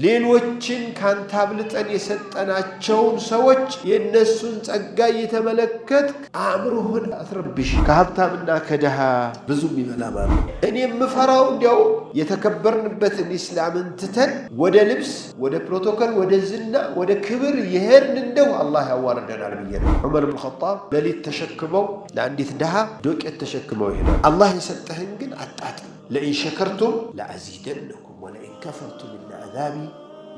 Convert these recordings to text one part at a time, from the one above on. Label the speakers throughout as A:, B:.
A: ሌሎችን ካንተ አብልጠን የሰጠናቸውን ሰዎች የነሱን ጸጋ እየተመለከት አእምሮህን አትረብሽ። ከሀብታምና ከድሃ ብዙ የሚበላ እኔ የምፈራው እንዲያው የተከበርንበትን ኢስላምን ትተን ወደ ልብስ፣ ወደ ፕሮቶኮል፣ ወደ ዝና፣ ወደ ክብር የሄድን እንደው አላህ ያዋርደናል ብዬ ነው። ዑመር ብን ኸጣብ ሌሊት ተሸክመው ለአንዲት ድሃ ዶቄት ተሸክመው ይሄዳል። አላህ የሰጠህን ግን አጣጥም። ለኢን ሸከርቱም ለአዚደነኩም ወለኢን ከፈርቱም ኢነ ዐዛቢ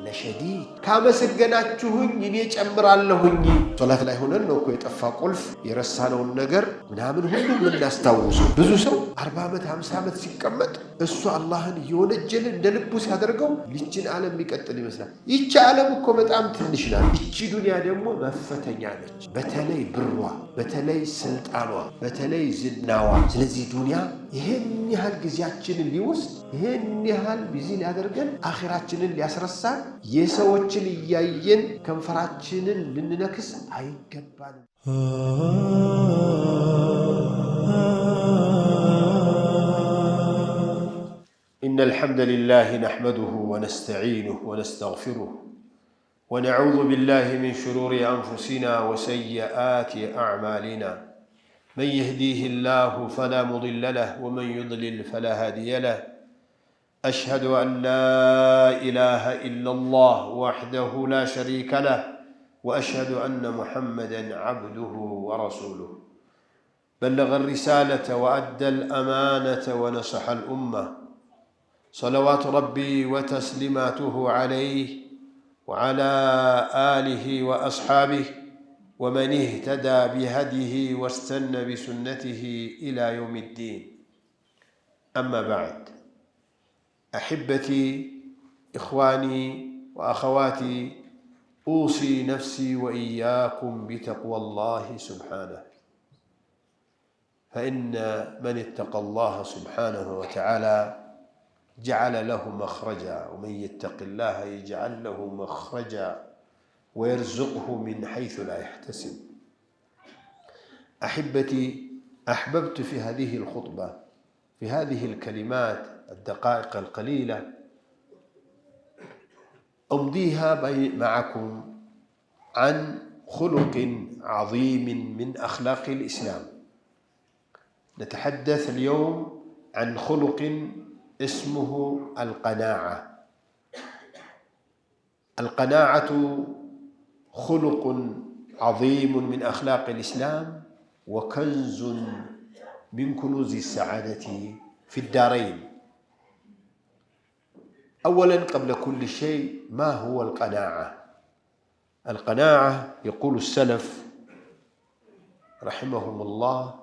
A: ለሸዲድ። ካመሰገናችሁኝ እኔ ጨምራለሁኝ። ሶላት ላይ ሆነን ነው እኮ የጠፋ ቁልፍ የረሳነውን ነገር ምናምን ሁሉ የምናስታውሱ። ብዙ ሰው 40 ዓመት 50 ዓመት ሲቀመጥ እሱ አላህን እየወነጀለ እንደ ልቡ ሲያደርገው ልጅን ዓለም የሚቀጥል ይመስላል። ይቺ ዓለም እኮ በጣም ትንሽ ናት። ይቺ ዱንያ ደግሞ መፈተኛ ነች። በተለይ ብሯ፣ በተለይ ስልጣኗ፣ በተለይ ዝናዋ። ስለዚህ ዱንያ ይሄን ያህል ጊዜያችንን ሊወስድ ይሄን ያህል ቢዚ ሊያደርገን አኺራችንን ሊያስረሳን የሰዎችን እያየን ከንፈራችንን ልንነክስ አይገባንም። إن الحمد لله نحمده ونستعينه ونستغفره ونعوذ بالله من شرور أنفسنا وسيئات أعمالنا من يهديه الله فلا مضل له ومن يضلل فلا هادي له أشهد أن لا إله إلا الله وحده لا شريك له وأشهد أن محمدًا عبده ورسوله بلغ الرسالة وأدى الأمانة ونصح الأمة صلوات ربي وتسليماته عليه وعلى آله وأصحابه ومن اهتدى بهديه واستنى بسنته إلى يوم الدين. أما بعد، أحبتي إخواني وأخواتي، أوصي نفسي وإياكم بتقوى الله سبحانه، فإن من اتقى الله سبحانه وتعالى جعل له مخرجا، ومن يتق الله يجعل له مخرجا ويرزقه من حيث لا يحتسب. أحبتي، أحببت في هذه الخطبة، في هذه الكلمات الدقائق القليلة أمضيها معكم عن خلق عظيم من أخلاق الإسلام. نتحدث اليوم عن خلق اسمه القناعة. القناعة خلق عظيم من أخلاق الإسلام وكنز من كنوز السعادة في الدارين. أولاً قبل كل شيء، ما هو القناعة؟ القناعة يقول السلف رحمهم الله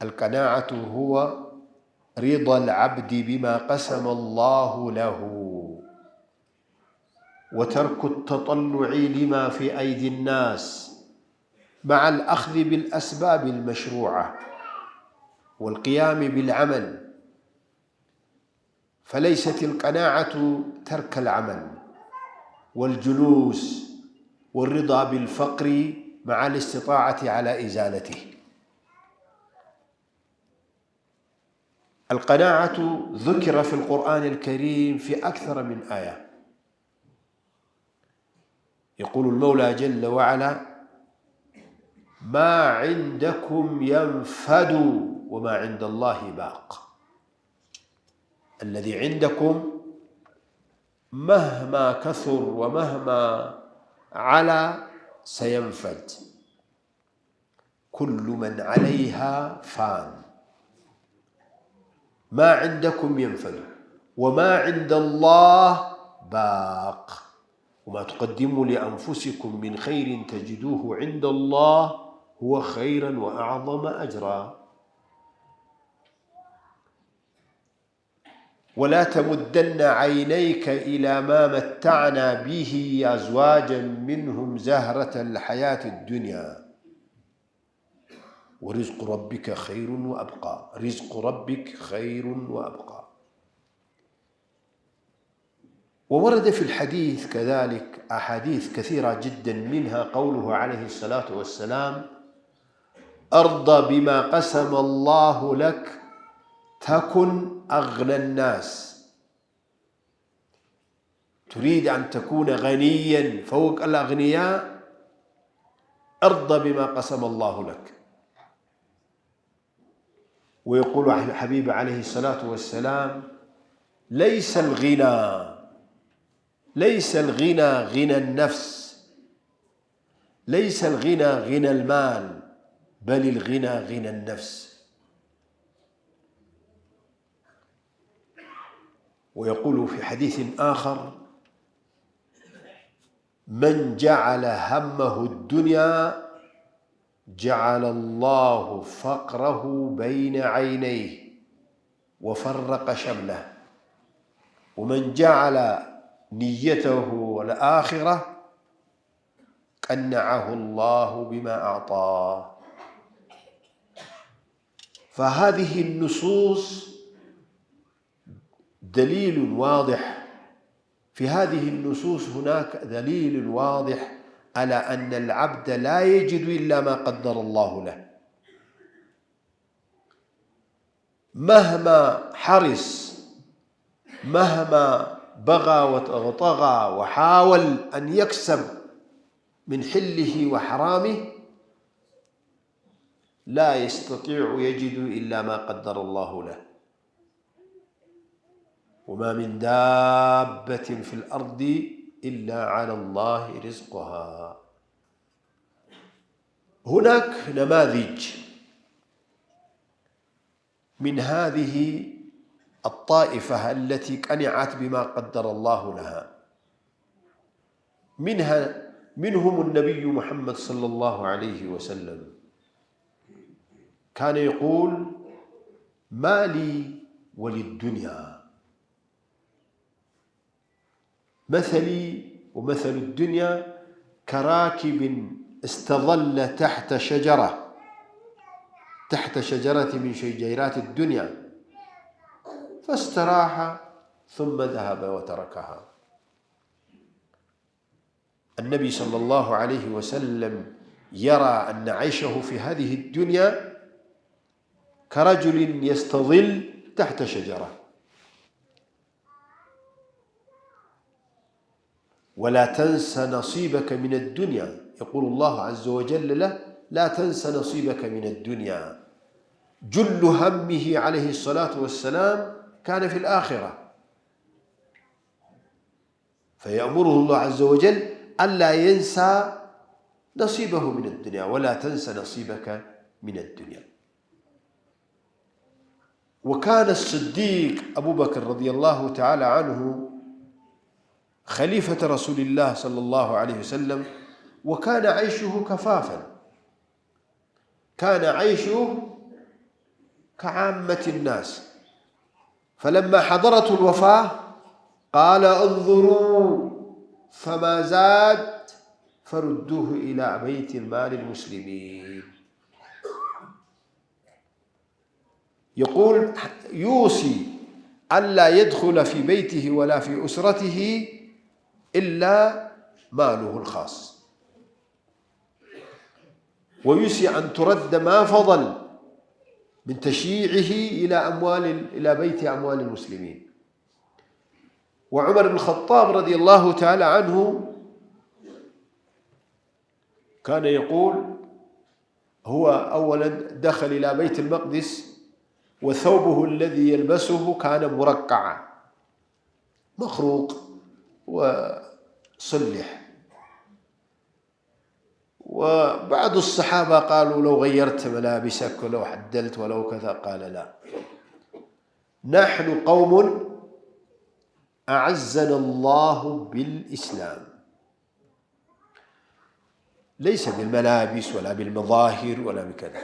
A: القناعة هو رضا العبد بما قسم الله له وترك التطلع لما في أيدي الناس مع الأخذ بالأسباب المشروعة والقيام بالعمل. فليست القناعة ترك العمل والجلوس والرضا بالفقر مع الاستطاعة على إزالته. القناعة ذكر في القرآن الكريم في أكثر من آية. يقول المولى جل وعلا: ما عندكم ينفد وما عند الله باق. الذي عندكم مهما كثر ومهما علا سينفد. كل من عليها فان. ما عندكم ينفد وما عند الله باق. وما تقدموا لأنفسكم من خير تجدوه عند الله هو خيرا وأعظم أجرا. ولا تمدن عينيك إلى ما متعنا به أزواجا منهم زهرة الحياة الدنيا ورزق ربك خير وأبقى. رزق ربك خير وأبقى. وورد في الحديث كذلك أحاديث كثيرة جدا، منها قوله عليه الصلاة والسلام: أرضى بما قسم الله لك تكن أغنى الناس. تريد أن تكون غنيا فوق الأغنياء، ارضى بما قسم الله لك. ويقول الحبيب عليه الصلاة والسلام: ليس الغنى غنى النفس، ليس الغنى غنى المال، بل الغنى غنى النفس. ويقول في حديث آخر: من جعل همه الدنيا جعل الله فقره بين عينيه وفرق شمله، ومن جعل نيته الآخرة قنعه الله بما أعطاه. فهذه النصوص دليل واضح، في هذه النصوص هناك دليل واضح على أن العبد لا يجد إلا ما قدر الله له، مهما حرص، مهما بغى وطغى وحاول أن يكسب من حله وحرامه، لا يستطيع يجد إلا ما قدر الله له. وما من دابة في الأرض إلا على الله رزقها. هناك نماذج من هذه الطائفة التي قنعت بما قدر الله لها، منهم النبي محمد صلى الله عليه وسلم، كان يقول: ما لي وللدنيا، مثلي ومثل الدنيا كراكب استظل تحت شجرة من شجيرات الدنيا فاستراح ثم ذهب وتركها. النبي صلى الله عليه وسلم يرى أن عيشه في هذه الدنيا كرجل يستظل تحت شجرة. ولا تنس نصيبك من الدنيا، يقول الله عز وجل له: لا تنس نصيبك من الدنيا. جل همه عليه الصلاة والسلام كان في الآخرة، فيأمره الله عز وجل ألا ينسى نصيبه من الدنيا: ولا تنس نصيبك من الدنيا. وكان الصديق أبو بكر رضي الله تعالى عنه خليفة رسول الله صلى الله عليه وسلم، وكان عيشه كفافا، كان عيشه كعامة الناس. فلما حضرته الوفاة قال: انظروا فما زاد فردوه إلى بيت المال المسلمين. يقول: يوصي ألا يدخل في بيته ولا في أسرته إلا ماله الخاص، ويوصي أن ترد ما فضل من تشييعه إلى بيت أموال المسلمين. وعمر بن الخطاب رضي الله تعالى عنه كان يقول: هو أولا دخل إلى بيت المقدس وثوبه الذي يلبسه كان مرقعا مخروق وصلح، وبعض الصحابة قالوا: لو غيرت ملابسك ولو حدلت ولو كذا. قال: لا، نحن قوم أعزنا الله بالإسلام، ليس بالملابس ولا بالمظاهر ولا بكذا،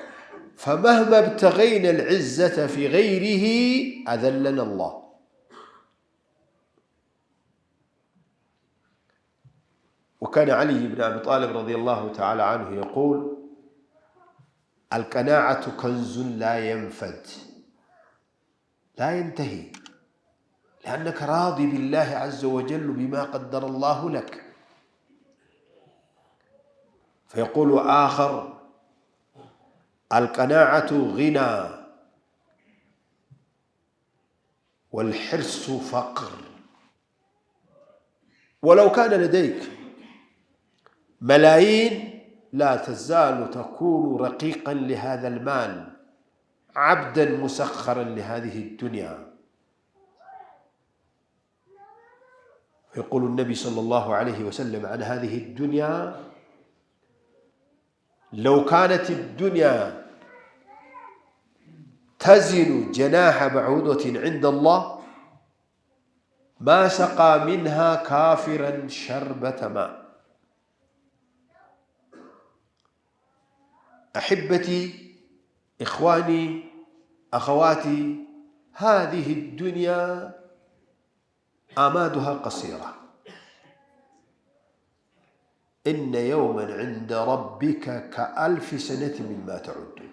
A: فمهما ابتغينا العزة في غيره أذلنا الله. وكان علي بن أبي طالب رضي الله تعالى عنه يقول: القناعة كنز لا ينفد، لا ينتهي، لأنك راضي بالله عز وجل بما قدر الله لك. فيقول آخر: القناعة غنى والحرص فقر. ولو كان لديك ملايين لا تزال تكون رقيقا لهذا المال، عبدا مسخرا لهذه الدنيا. يقول النبي صلى الله عليه وسلم عن هذه الدنيا: لو كانت الدنيا تزن جناح بعوضة عند الله ما سقى منها كافرا شربة ماء. أحبتي، إخواني، أخواتي، هذه الدنيا آمادها قصيرة. إن يوما عند ربك كألف سنة مما تعدون.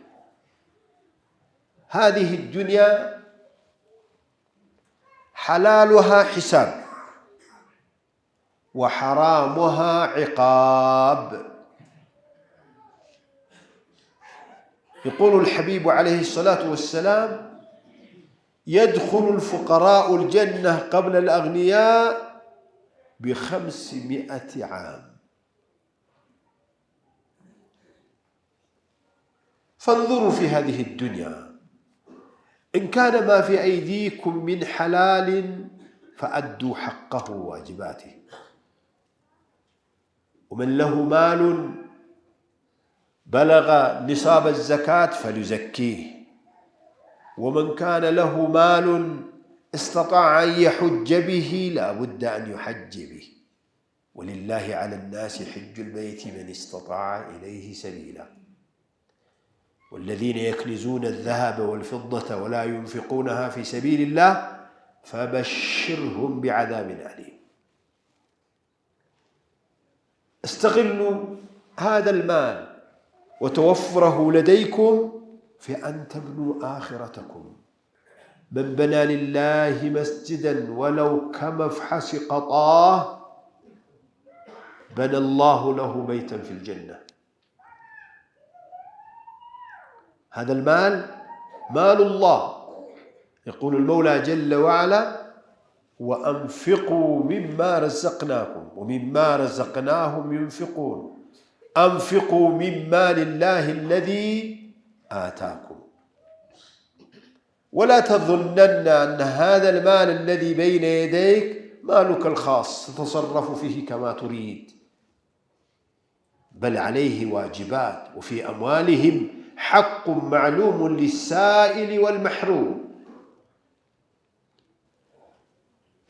A: هذه الدنيا حلالها حساب وحرامها عقاب. يقول الحبيب عليه الصلاة والسلام: يدخل الفقراء الجنة قبل الأغنياء ب500 عام. فانظروا في هذه الدنيا، إن كان ما في أيديكم من حلال فأدوا حقه وواجباته، ومن له مال بلغ نصاب الزكاة فليزكيه، ومن كان له مال استطاع أن يحج به لا بد أن يحج به، ولله على الناس حج البيت من استطاع إليه سبيلا. والذين يكنزون الذهب والفضة ولا ينفقونها في سبيل الله فبشرهم بعذاب أليم. استغلوا هذا المال وتوفره لديكم في أن تبنوا آخرتكم. من بنى لله مسجدا ولو كمفحص قطاه بنى الله له بيتا في الجنة. هذا المال مال الله. يقول المولى جل وعلا: وأنفقوا مما رزقناكم ومما رزقناهم ينفقون. أنفقوا من مال الله الذي آتاكم، ولا تظنن أن هذا المال الذي بين يديك مالك الخاص تتصرف فيه كما تريد، بل عليه واجبات، وفي أموالهم حق معلوم للسائل والمحروم.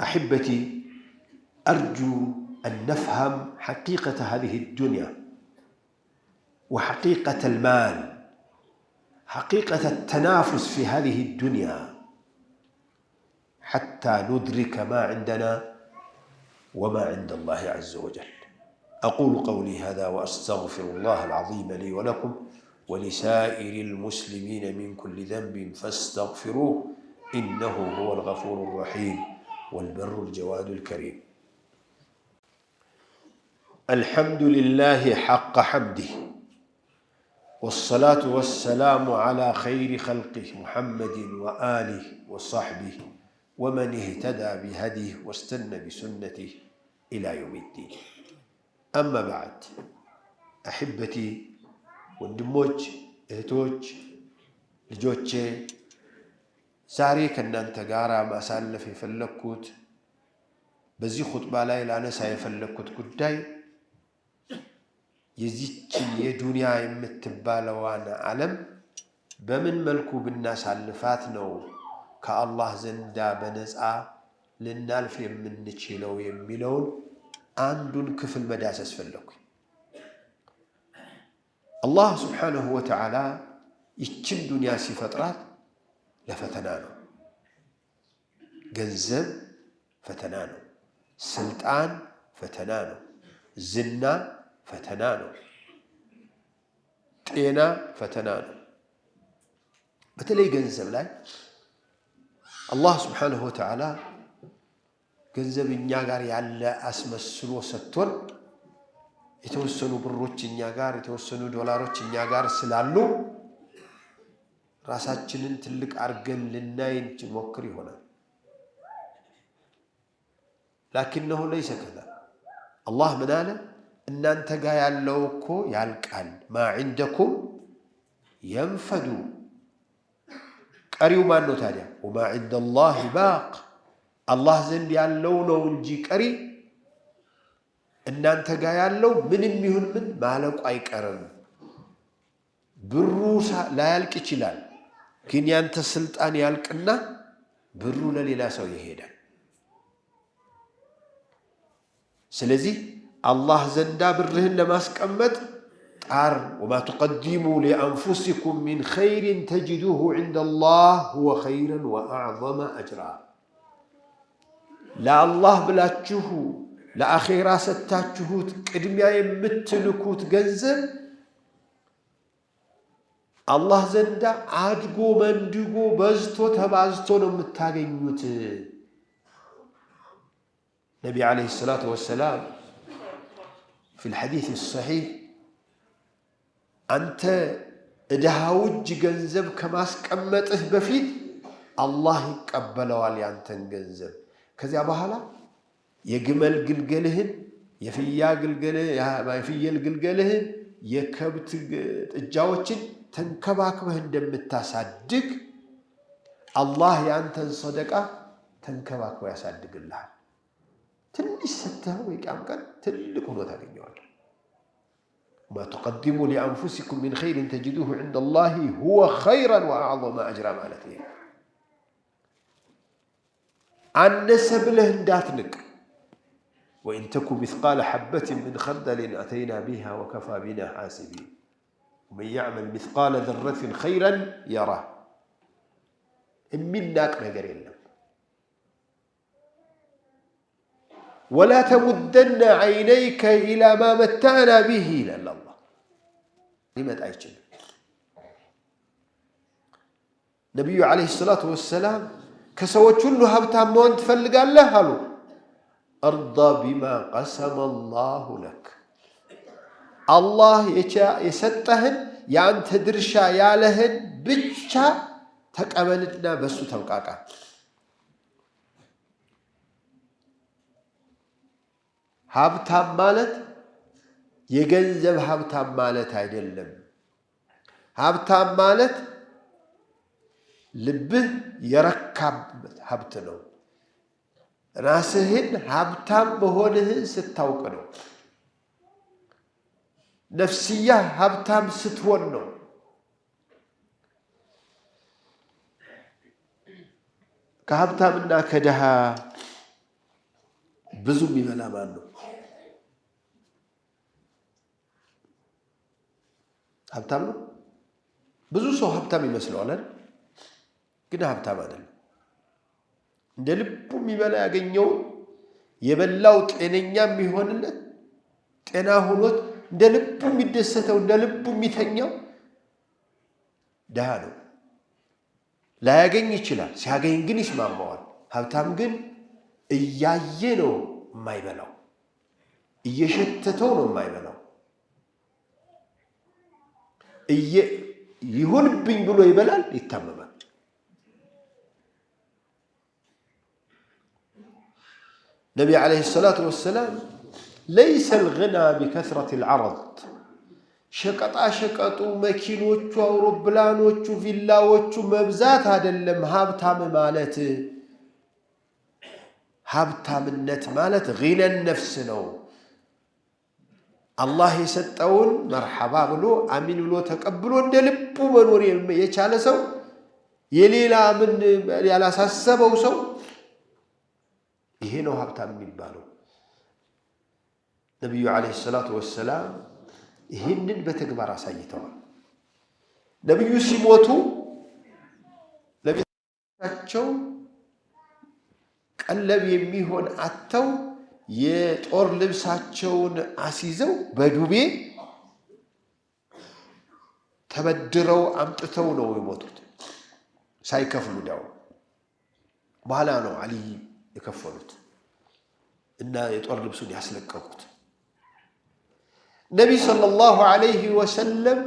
A: أحبتي، أرجو أن نفهم حقيقة هذه الدنيا وحقيقة المال، حقيقة التنافس في هذه الدنيا، حتى ندرك ما عندنا وما عند الله عز وجل. أقول قولي هذا وأستغفر الله العظيم لي ولكم ولسائر المسلمين من كل ذنب فاستغفروه إنه هو الغفور الرحيم والبر الجواد الكريم. الحمد لله حق حمده، والصلاة والسلام على خير خلقه محمد وآله وصحبه ومن اهتدى بهديه واستنى بسنته إلى يوم الدين. أما بعد، أحبتي ወንድሞች እህቶች ልጆቼ ዛሬ ከእናንተ ጋር ማሳለፍ የፈለኩት በዚህ ኹጥባ ላይ ላነሳ የፈለኩት ጉዳይ የዚህችን የዱንያ የምትባለዋን ዓለም በምን መልኩ ብናሳልፋት ነው ከአላህ ዘንዳ በነፃ ልናልፍ የምንችለው የሚለውን አንዱን ክፍል መዳሰስ ፈለኩ። አላህ ሱብሓነሁ ወተዓላ ይችን ዱንያ ሲፈጥራት ለፈተና ነው። ገንዘብ ፈተና ነው፣ ስልጣን ፈተና ነው፣ ዝና ፈተና ነው፣ ጤና ፈተና ነው። በተለይ ገንዘብ ላይ አላህ ሱብሓነሁ ወተዓላ ገንዘብ እኛ ጋር ያለ አስመስሎ ሰጥቶን የተወሰኑ ብሮች እኛ ጋር የተወሰኑ ዶላሮች እኛ ጋር ስላሉ ራሳችንን ትልቅ አርገን ልናይ እንሞክር ይሆናል። ላኪንሁ ለይሰ ከዛ الله من آله إن أنت قايا لوكو يالكال ما عندكم ينفدوا قريو ما أنه تاليا وما عند الله باق الله زند ياللونه ونجي قري إن أنت قايا لو من يهون من مالك أي كرم بروسا لا يالك إشلال كين يانت السلطان يالكنا برو لليلا سو يهيدا سلزي الله زندا برهن لما سكمت تعر وما تقدموا لأنفسكم من خير تجدوه عند الله هو خيرا وأعظم أجرا لا الله بلا تشوهو لا أخيرا ستاتشوهوت كدميا يمتلكوت جنزل الله زندا عادقو مندقو بزتو تبازتو نمتاقينيوت النبي عليه الصلاة والسلام في الحديث الصحيح أنت دهاوج جنزب كما سكمته بفيد الله يقبله على أنت جنزب كذا بحالا يجمل قلقلهن يفيا قلقله ما يفيا القلقلهن يكبت الجاوتشن تنكباكبه እንደምታሳድግ الله ያንተን صدقة ተንከባክቦ ያሳድግልሃል ትንሽ ስተው ይቃም ቀን ትልቅ ሆኖ ታገኘዋለህ ما تقدموا لأنفسكم من خير تجدوه عند الله هو خيرا وأعظم أجرا مالتين أنس بله እንዳትንቅ وإن تكن مثقال حبة من خردل أتينا بها وكفى بنا حاسبين ومن يعمل مثقال ذرة خيرا يراه منك نجر الله ولا تمدن عينيك إلى ما متعنا به إلا الله لما تعيشن نبي عليه الصلاة والسلام كسوت كله هبتام ما أنت فلق الله هلو أرضى بما قسم الله لك الله يستهن يعني تدرشا يالهن بجا تقبلتنا بس توقعك هابتام مالت يجنزب هابتام مالت አይደለም هابتام مالت ልብህ የረካበት ሀብት ነው ራስህን ሀብታም መሆንህን ስታውቅ ነው ነፍስያ ሀብታም ስትሆን ነው ከሀብታምና ከደሃ ብዙ የሚበላ ማን ነው ሀብታም ነው ብዙ ሰው ሀብታም ይመስለዋል አይደል ግን ሀብታም አይደለም እንደ ልቡ የሚበላ ያገኘው የበላው ጤነኛ የሚሆንለት ጤና ሆኖት እንደ ልቡ የሚደሰተው እንደ ልቡ የሚተኛው ደሃ ነው ላያገኝ ይችላል ሲያገኝ ግን ይስማማዋል ሀብታም ግን እያየ ነው የማይበላው እየሸተተው ነው የማይበላው ይሁንብኝ ብሎ ይበላል ይታመማል النبي عليه الصلاة والسلام ليس الغنى بكثرة العرض شقطا شقطو مكينوچو አውሮፕላኖቹ ቪላዎቹ መብዛት አይደለም ሀብታም ማለት ሀብታምነት ማለት غنى النفس ነው አላህ የሰጠውን መርሐባ ብሎ አሚን ብሎ ተቀብሎ እንደ ልቡ መኖር የቻለ ሰው የሌላ ምን ያላሳሰበው ሰው ይሄ ነው ሀብታም የሚባለው ነብዩ አለይሂ ሰላቱ ወሰለም ይሄንን በተግባር አሳይተዋል ነብዩ ሲሞቱ ለቤታቸው ቀለብ የሚሆን አተው የጦር ልብሳቸውን አሲዘው በዱቤ ተበድረው አምጥተው ነው የሞቱት ሳይከፍሉ ዳው በኋላ ነው አሊ የከፈሉት እና የጦር ልብሱን ያስለቀቁት ነብይ ሰለላሁ ዐለይሂ ወሰለም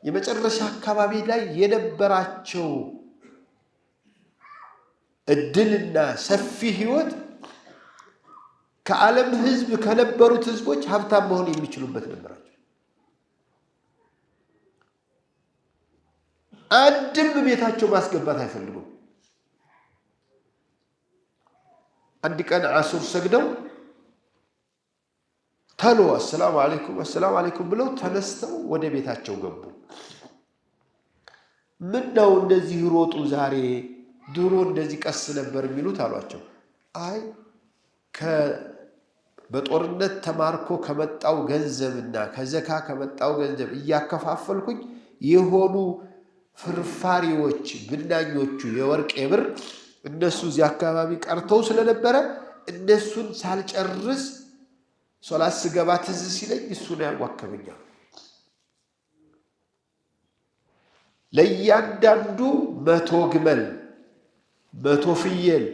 A: የመጨረሻ አካባቢ ላይ የነበራቸው እድልና ሰፊ ህይወት ከዓለም ህዝብ ከነበሩት ህዝቦች ሀብታም መሆን የሚችሉበት ነበራቸው። አንድም ቤታቸው ማስገባት አይፈልጉም። አንድ ቀን ዓሱር ሰግደው ተሎ አሰላሙ አለይኩም ብለው ተነስተው ወደ ቤታቸው ገቡ። ምን ነው እንደዚህ ሮጡ ዛሬ? ድሮ እንደዚህ ቀስ ነበር የሚሉት አሏቸው። አይ በጦርነት ተማርኮ ከመጣው ገንዘብና ከዘካ ከመጣው ገንዘብ እያከፋፈልኩኝ የሆኑ ፍርፋሪዎች ብናኞቹ የወርቅ የብር እነሱ እዚህ አካባቢ ቀርተው ስለነበረ እነሱን ሳልጨርስ ሶላት ስገባ ትዝ ሲለኝ እሱ ነው ያዋከበኛል። ለእያንዳንዱ 100 ግመል 100 ፍየል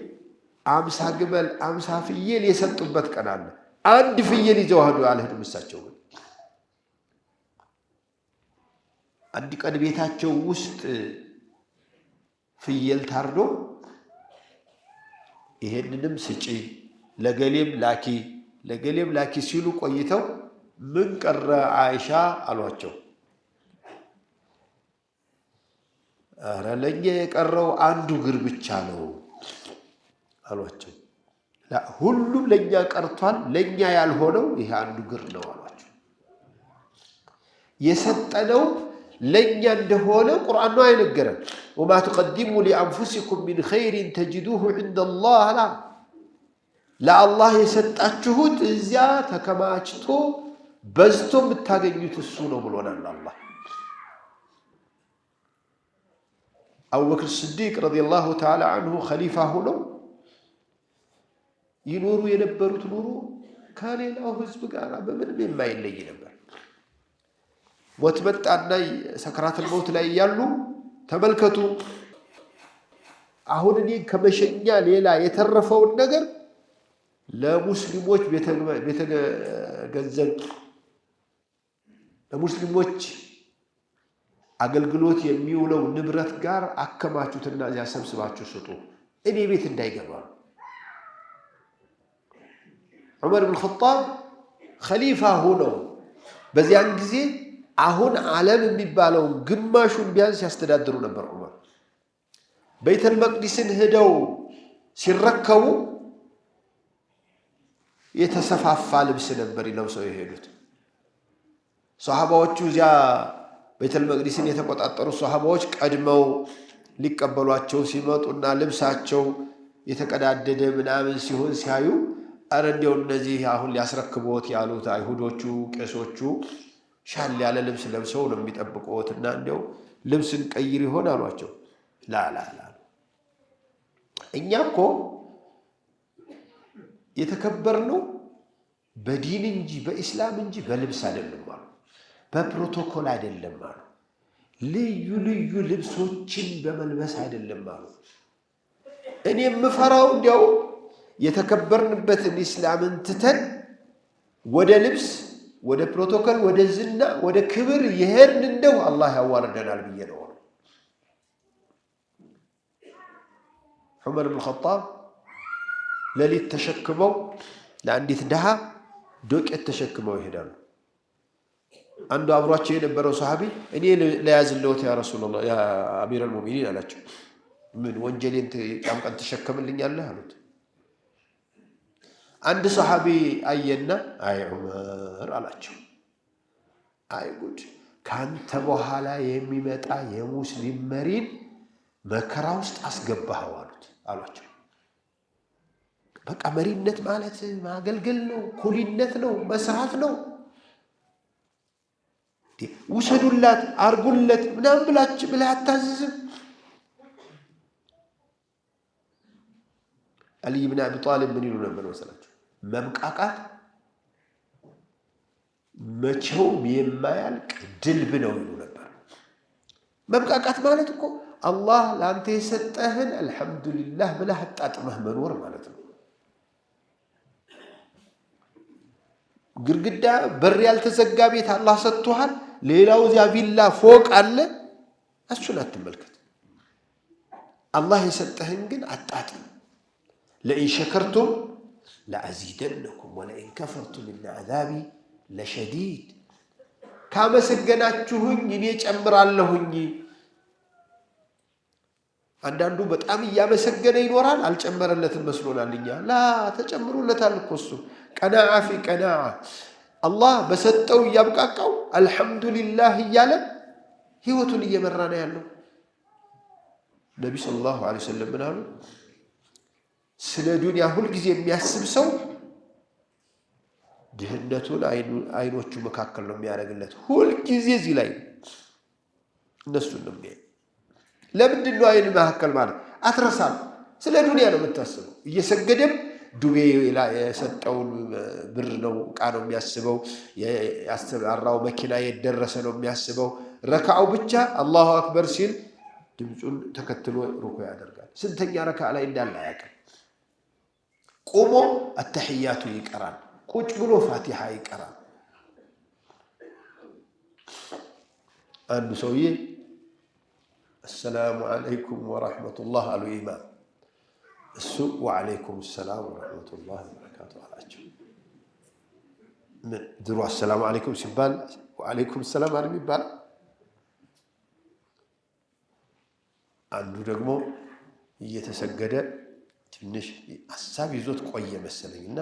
A: 50 ግመል 50 ፍየል የሰጡበት ቀን አለ። አንድ ፍየል ይዘው ሄዱ አልሄዱም። እሳቸው ግን አንድ ቀን ቤታቸው ውስጥ ፍየል ታርዶ ይሄንንም ስጪ ለገሌም ላኪ ሲሉ ቆይተው ምን ቀረ አይሻ አሏቸው። ኧረ ለኛ የቀረው አንዱ እግር ብቻ ነው አሏቸው። ሁሉም ለኛ ቀርቷል፣ ለኛ ያልሆነው ይሄ አንዱ እግር ነው አሏቸው። የሰጠነው ለኛ እንደሆነ ቁርአኑ አይነገረን። ወማ ተቀድሙ ሊአንፉሲኩም ሚን ኸይሪን ተጅዱሁ ዐንደላህ አላ ለአላህ የሰጣችሁት እዚያ ተከማችቶ በዝቶ የምታገኙት እሱ ነው ብሎናል አላህ። አቡበክር ስዲቅ ረዲየላሁ ተዓላ አንሁ ኸሊፋ ሆነው ይኖሩ የነበሩት ኑሮ ከሌላው ህዝብ ጋር በምንም የማይለይ ነበር። ሞት መጣና ሰክራተል ሞት ላይ ያሉ ተመልከቱ፣ አሁን እኔ ከመሸኛ ሌላ የተረፈውን ነገር ለሙስሊሞች ቤተገንዘብ ለሙስሊሞች አገልግሎት የሚውለው ንብረት ጋር አከማቹትና እዚያ ሰብስባችሁ ስጡ፣ እኔ ቤት እንዳይገባ። ዑመር ብን ኸጣብ ኸሊፋ ሆነው በዚያን ጊዜ አሁን ዓለም የሚባለውን ግማሹን ቢያንስ ያስተዳድሩ ነበር። ዑመር ቤተል መቅዲስን ሄደው ሲረከቡ የተሰፋፋ ልብስ ነበር ለብሰው የሄዱት። ሷሃባዎቹ እዚያ ቤተል መቅዲስን የተቆጣጠሩ ሷሃባዎች ቀድመው ሊቀበሏቸው ሲመጡና ልብሳቸው የተቀዳደደ ምናምን ሲሆን ሲያዩ አረ እንደው እነዚህ አሁን ሊያስረክቦት ያሉት አይሁዶቹ ቄሶቹ ሻል ያለ ልብስ ለብሰው ነው የሚጠብቁትና እንደው ልብስን ቀይር ይሆን አሏቸው። ላላ እኛ እኮ የተከበርነው በዲን እንጂ በእስላም እንጂ በልብስ አይደለም አሉ፣ በፕሮቶኮል አይደለም አሉ፣ ልዩ ልዩ ልብሶችን በመልበስ አይደለም አሉ። እኔ የምፈራው እንዲያው የተከበርንበትን እስላምን ትተን ወደ ልብስ ወደ ፕሮቶኮል ወደ ዝና ወደ ክብር ይሄን እንደው አላህ ያዋርደናል ብዬ ነው። ዑመር ብን ኸጣብ ሌሊት ተሸክመው ለአንዲት ድሃ ዶቄት ተሸክመው ይሄዳሉ። አንዱ አብሯቸው የነበረው ሰሃቢ እኔ ለያዝልዎት ያ ረሱላህ ያ አሚረል ሙእሚኒን አላቸው። ምን ወንጀሌን ቂያም ቀን ተሸከምልኛለህ አሉት። አንድ ሰሃቢ አየና አይ ዑመር አላቸው፣ አይ ጉድ ካንተ በኋላ የሚመጣ የሙስሊም መሪን መከራ ውስጥ አስገባኸው አሏቸው። በቃ መሪነት ማለት ማገልገል ነው፣ ኩሊነት ነው፣ መስራት ነው። ውሰዱላት አርጉለት ምናምን ብለህ አታዝዝም። አልይ ብን አቢ ጣሊብ ምን ይሉ ነበር መሰላችሁ? መብቃቃት መቼውም የማያልቅ ድልብ ነው ይሉ ነበር። መብቃቃት ማለት እኮ አላህ ለአንተ የሰጠህን አልሐምዱሊላህ ብለህ አጣጥመህ መኖር ማለት ነው። ግድግዳ በር ያልተዘጋ ቤት አላህ ሰጥቶሃል፣ ሌላው እዚያ ቪላ ፎቅ አለ፣ እሱን አትመልከት። አላህ የሰጠህን ግን አጣጥም። ለኢን ሸከርቱም ለአዚደነኩም ወለኢን ከፈርቱም ኢነ ዐዛቢ ለሸዲድ ካመሰገናችሁኝ እኔ ጨምራለሁኝ። አንዳንዱ በጣም እያመሰገነ ይኖራል፣ አልጨመረለትም መስሎናል እኛ። ላ ተጨምሮለታል እኮ እሱ። ቀናዓ ፊ ቀናዓ አላህ በሰጠው እያብቃቃው አልሐምዱሊላህ እያለ ህይወቱን እየመራ ነው ያለው። ነቢ ሰለላሁ ዐለይሂ ወሰለም ምን አሉ? ስለ ዱንያ ሁልጊዜ የሚያስብ ሰው ድህነቱን አይኖቹ መካከል ነው የሚያደርግለት። ሁልጊዜ እዚህ ላይ እነሱን ነው የሚያይ። ለምንድን ነው አይን መካከል ማለት? አትረሳም። ስለ ዱንያ ነው የምታስበው። እየሰገደም ዱቤ የሰጠውን ብር ነው ዕቃ ነው የሚያስበው። ያስተባራው መኪና የደረሰ ነው የሚያስበው። ረካዓው ብቻ አላሁ አክበር ሲል ድምፁን ተከትሎ ሩኩ ያደርጋል። ስንተኛ ረካዓ ላይ እንዳለ አያውቅም። ቆሞ አተሕያቱ ይቀራል። ቁጭ ብሎ ፋቲሓ ይቀራል። አንዱ ሰውዬ አሰላሙ ዓለይኩም ወረሕመቱላህ አሉ ኢማም። እሱ ወዓለይኩም ሰላም ወረሕመቱላህ ወበረካቱ አላቸው። ምን ድሮ አሰላሙ ዓለይኩም ሲባል ወዓለይኩም ሰላም አለ የሚባል። አንዱ ደግሞ እየተሰገደ ትንሽ ሀሳብ ይዞት ቆየ መሰለኝና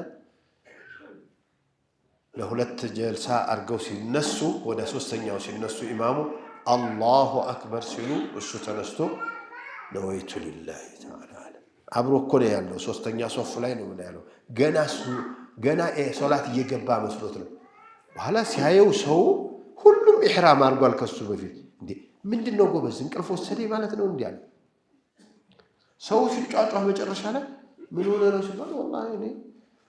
A: ለሁለት ጀልሳ አድርገው ሲነሱ ወደ ሶስተኛው ሲነሱ ኢማሙ አላሁ አክበር ሲሉ እሱ ተነስቶ ነወይቱ ሊላሂ ተዓላ አለ። አብሮ እኮ ነው ያለው፣ ሶስተኛ ሶፍ ላይ ነው ያለው። ገና ሶላት እየገባ መስሎት ነው። በኋላ ሲያየው ሰው ሁሉም ኢሕራም አድርጓል ከሱ በፊት። እንዴ ምንድነው ጎበዝ እንቅልፍ ወሰደኝ ማለት ነው እንዴ አለ። ሰው ሲጫጫህ መጨረሻ ላይ ምን ሆነ ነው ሲባል ወላሂ እኔ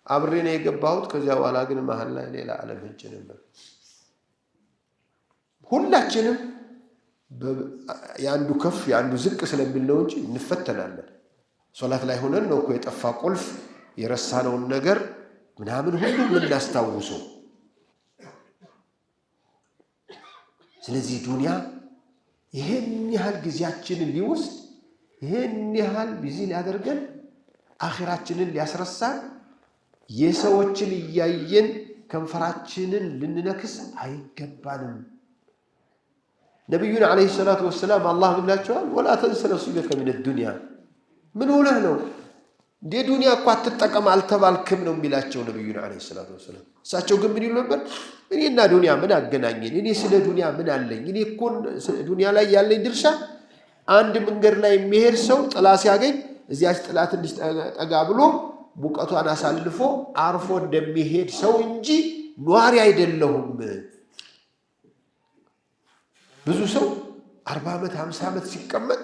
A: አብሬ ነው የገባሁት፣ ከዚያ በኋላ ግን መሀል ላይ ሌላ ዓለም ሄጄ ነበር። ሁላችንም የአንዱ ከፍ የአንዱ ዝቅ ስለሚል ነው እንጂ እንፈተናለን። ሶላት ላይ ሆነን ነው እኮ የጠፋ ቁልፍ የረሳነውን ነገር ምናምን ሁሉም የምናስታውሰው። ስለዚህ ዱንያ ይሄን ያህል ጊዜያችንን ሊወስድ ይሄን ያህል ቢዚ ሊያደርገን አኺራችንን ሊያስረሳን የሰዎችን እያየን ከንፈራችንን ልንነክስ አይገባንም። ነቢዩን ዓለይሂ ሰላቱ ወሰላም አላህ ብላቸዋል፣ ወላ ተንሰ ነሲበከ ሚነ ዱንያ። ምን ሆነህ ነው እንዴ ዱንያ እኮ አትጠቀም አልተባልክም ነው የሚላቸው ነቢዩን ዓለይሂ ሰላቱ ወሰላም። እሳቸው ግን ምን ይሉ ነበር? እኔና ዱንያ ምን አገናኘን? እኔ ስለ ዱንያ ምን አለኝ? እኔ እኮ ዱንያ ላይ ያለኝ ድርሻ አንድ መንገድ ላይ የሚሄድ ሰው ጥላ ሲያገኝ እዚያች ጥላ ትንሽ ጠጋ ብሎ ሙቀቷን አሳልፎ አርፎ እንደሚሄድ ሰው እንጂ ኗሪ አይደለሁም። ብዙ ሰው 40 ዓመት 50 ዓመት ሲቀመጥ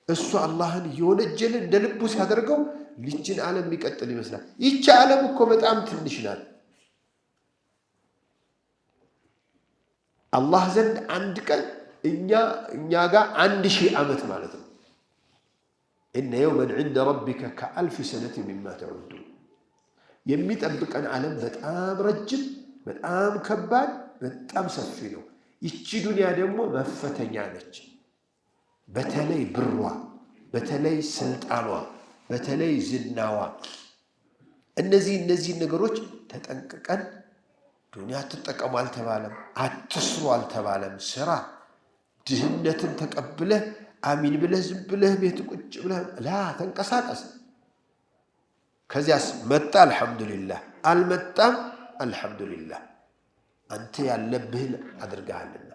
A: እሱ አላህን እየወነጀለ እንደ ልቡ ሲያደርገው ልጅን ዓለም የሚቀጥል ይመስላል። ይቺ ዓለም እኮ በጣም ትንሽ ናት። አላህ ዘንድ አንድ ቀን እኛ ጋር 1000 ዓመት ማለት ነው። ኢነ የውመን ዒንደ ረቢከ ከአልፍ ሰነት ሚማ ተዑዱ። የሚጠብቀን ዓለም በጣም ረጅም፣ በጣም ከባድ፣ በጣም ሰፊ ነው። ይቺ ዱንያ ደግሞ መፈተኛ ነች። በተለይ ብሯ፣ በተለይ ስልጣኗ፣ በተለይ ዝናዋ፣ እነዚህ ነገሮች ተጠንቅቀን ዱንያ አትጠቀሙ አልተባለም፣ አትስሩ አልተባለም። ስራ ድህነትን ተቀብለህ አሚን ብለህ ዝም ብለህ ቤት ቁጭ ብለህ ላ ተንቀሳቀስ። ከዚያስ መጣ አልሐምዱሊላህ፣ አልመጣም አልሐምዱሊላህ። አንተ ያለብህን አድርገሃልና።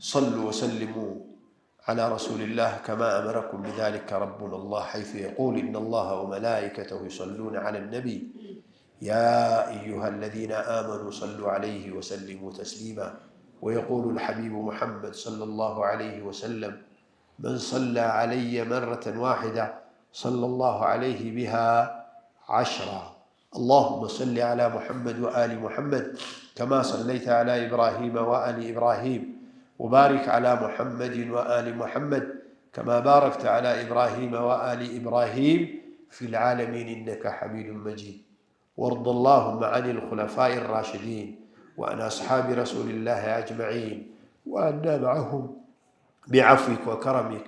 A: ሰሉ ወሰልሙ على رسول الله كما أمركم بذلك ربنا الله حيث يقول إن الله وملائكته يصلون على النبي يا أيها الذين آمنوا صلوا عليه وسلموا تسليما. ويقول الحبيب محمد صلى الله عليه وسلم من صلى علي مرة واحدة صلى الله عليه بها 10. اللهم صل على محمد وآل محمد كما صليت على إبراهيم وآل إبراهيم وبارك على محمد وآل محمد كما باركت على إبراهيم وآل إبراهيم في العالمين إنك حميد مجيد. وارض اللهم عن الخلفاء الراشدين وعن أصحاب رسول الله أجمعين وأنا معهم بعفوك وكرمك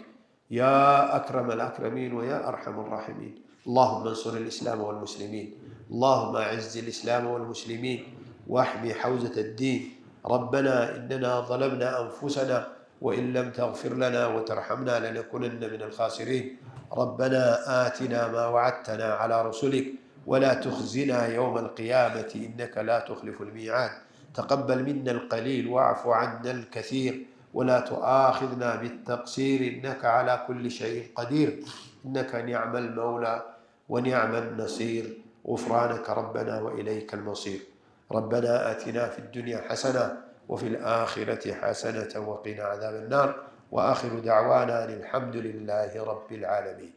A: يا أكرم الأكرمين ويا أرحم الراحمين. اللهم انصر الإسلام والمسلمين، اللهم أعز الإسلام والمسلمين واحمي حوزة الدين. ربنا إننا ظلمنا أنفسنا وإن لم تغفر لنا وترحمنا لنكونن من الخاسرين. ربنا آتنا ما وعدتنا على رسلك ولا تخزنا يوم القيامة إنك لا تخلف الميعاد. تقبل منا القليل واعف عنا الكثير ولا تؤاخذنا بالتقصير إنك على كل شيء قدير. إنك نعم المولى ونعم النصير. غفرانك ربنا وإليك المصير. ربنا آتنا في الدنيا حسنة وفي الآخرة حسنة وقنا عذاب النار. وآخر دعوانا الحمد لله رب العالمين.